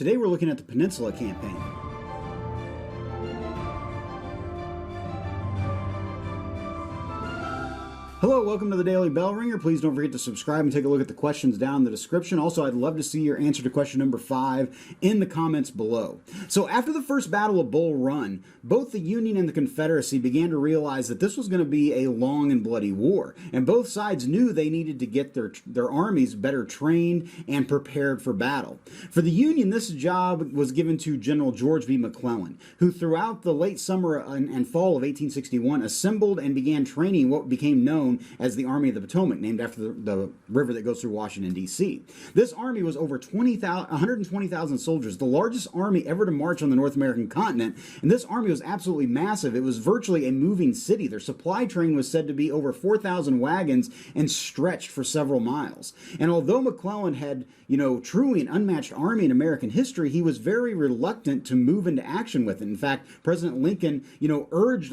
Today we're looking at the Peninsula Campaign. Hello, welcome to the Daily Bell Ringer. Please don't forget to subscribe and take a look at the questions down in the description. Also, I'd love to see your answer to question number 5 in the comments below. So after the first Battle of Bull Run, both the Union and the Confederacy began to realize that this was going to be a long and bloody war. And both sides knew they needed to get their armies better trained and prepared for battle. For the Union, this job was given to General George B. McClellan, who throughout the late summer and fall of 1861 assembled and began training what became known as the Army of the Potomac, named after the river that goes through Washington, D.C. This army was over 120,000 soldiers, the largest army ever to march on the North American continent, and this army was absolutely massive. It was virtually a moving city. Their supply train was said to be over 4,000 wagons and stretched for several miles. And although McClellan had, truly an unmatched army in American history, he was very reluctant to move into action with it. In fact, President Lincoln, urged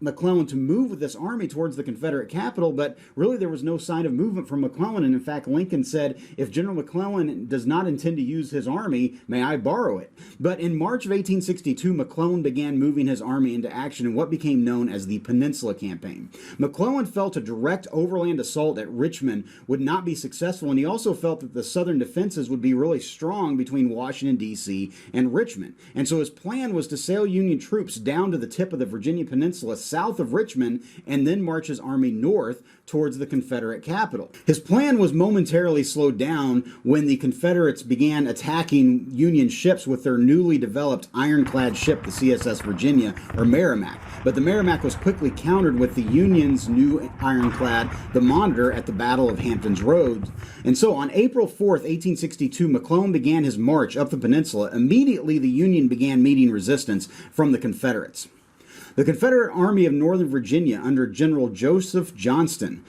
McClellan to move with this army towards the Confederate capital, but really there was no sign of movement from McClellan. And in fact, Lincoln said, if General McClellan does not intend to use his army, may I borrow it? But in March of 1862, McClellan began moving his army into action in what became known as the Peninsula Campaign. McClellan felt a direct overland assault at Richmond would not be successful, and he also felt that the southern defenses would be really strong between Washington, D.C. and Richmond. And so his plan was to sail Union troops down to the tip of the Virginia Peninsula south of Richmond and then march his army north towards the Confederate capital. His plan was momentarily slowed down when the Confederates began attacking Union ships with their newly developed ironclad ship, the CSS Virginia, or Merrimac. But the Merrimac was quickly countered with the Union's new ironclad, the Monitor, at the Battle of Hampton's Roads. And so on April 4th, 1862, McClellan began his march up the peninsula. Immediately, the Union began meeting resistance from the Confederates. The Confederate Army of Northern Virginia under General Joseph Johnston,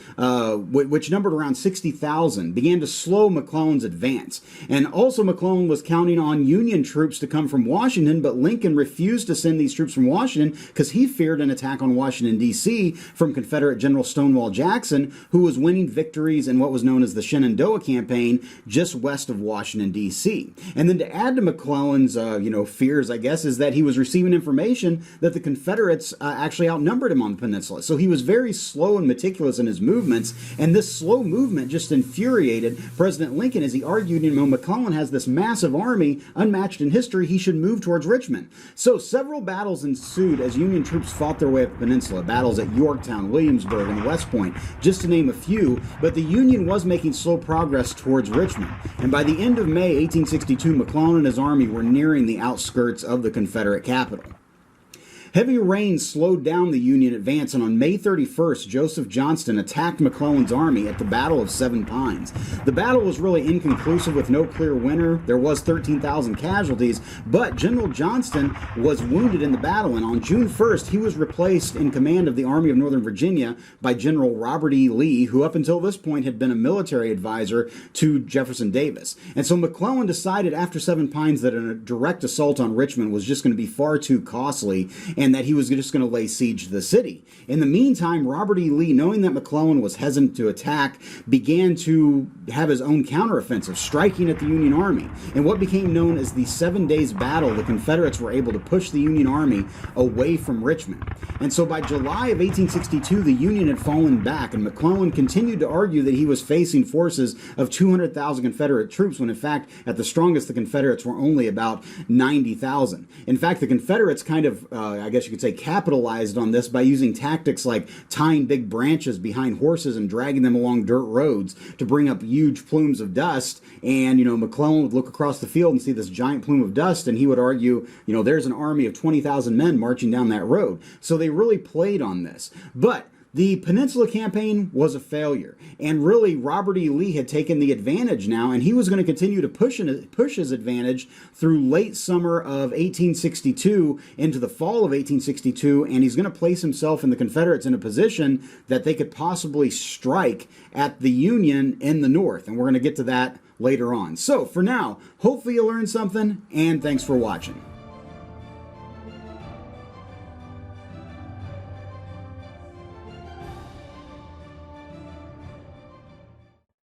which numbered around 60,000, began to slow McClellan's advance. And also McClellan was counting on Union troops to come from Washington, but Lincoln refused to send these troops from Washington because he feared an attack on Washington, D.C. from Confederate General Stonewall Jackson, who was winning victories in what was known as the Shenandoah Campaign just west of Washington, D.C. And then to add to McClellan's, fears, I guess, is that he was receiving information that the Confederates actually outnumbered him on the peninsula. So he was very slow and meticulous in his movements, and this slow movement just infuriated President Lincoln as he argued, McClellan has this massive army, unmatched in history, he should move towards Richmond. So several battles ensued as Union troops fought their way up the peninsula, battles at Yorktown, Williamsburg, and West Point, just to name a few, but the Union was making slow progress towards Richmond. And by the end of May 1862, McClellan and his army were nearing the outskirts of the Confederate capital. Heavy rain slowed down the Union advance, and on May 31st, Joseph Johnston attacked McClellan's army at the Battle of Seven Pines. The battle was really inconclusive with no clear winner. There was 13,000 casualties, but General Johnston was wounded in the battle, and on June 1st, he was replaced in command of the Army of Northern Virginia by General Robert E. Lee, who up until this point had been a military advisor to Jefferson Davis. And so McClellan decided after Seven Pines that a direct assault on Richmond was just going to be far too costly, and that he was just going to lay siege to the city. In the meantime, Robert E. Lee, knowing that McClellan was hesitant to attack, began to have his own counteroffensive, striking at the Union Army. In what became known as the 7 Days Battle, the Confederates were able to push the Union Army away from Richmond. And so by July of 1862, the Union had fallen back, and McClellan continued to argue that he was facing forces of 200,000 Confederate troops, when in fact, at the strongest, the Confederates were only about 90,000. In fact, the Confederates kind of, I guess you could say, capitalized on this by using tactics like tying big branches behind horses and dragging them along dirt roads to bring up huge plumes of dust. And, McClellan would look across the field and see this giant plume of dust, and he would argue, there's an army of 20,000 men marching down that road. So they really played on this. But the Peninsula Campaign was a failure, and really Robert E. Lee had taken the advantage now, and he was going to continue to push his advantage through late summer of 1862 into the fall of 1862, and he's going to place himself and the Confederates in a position that they could possibly strike at the Union in the North, and we're going to get to that later on. So for now, hopefully you learned something, and thanks for watching.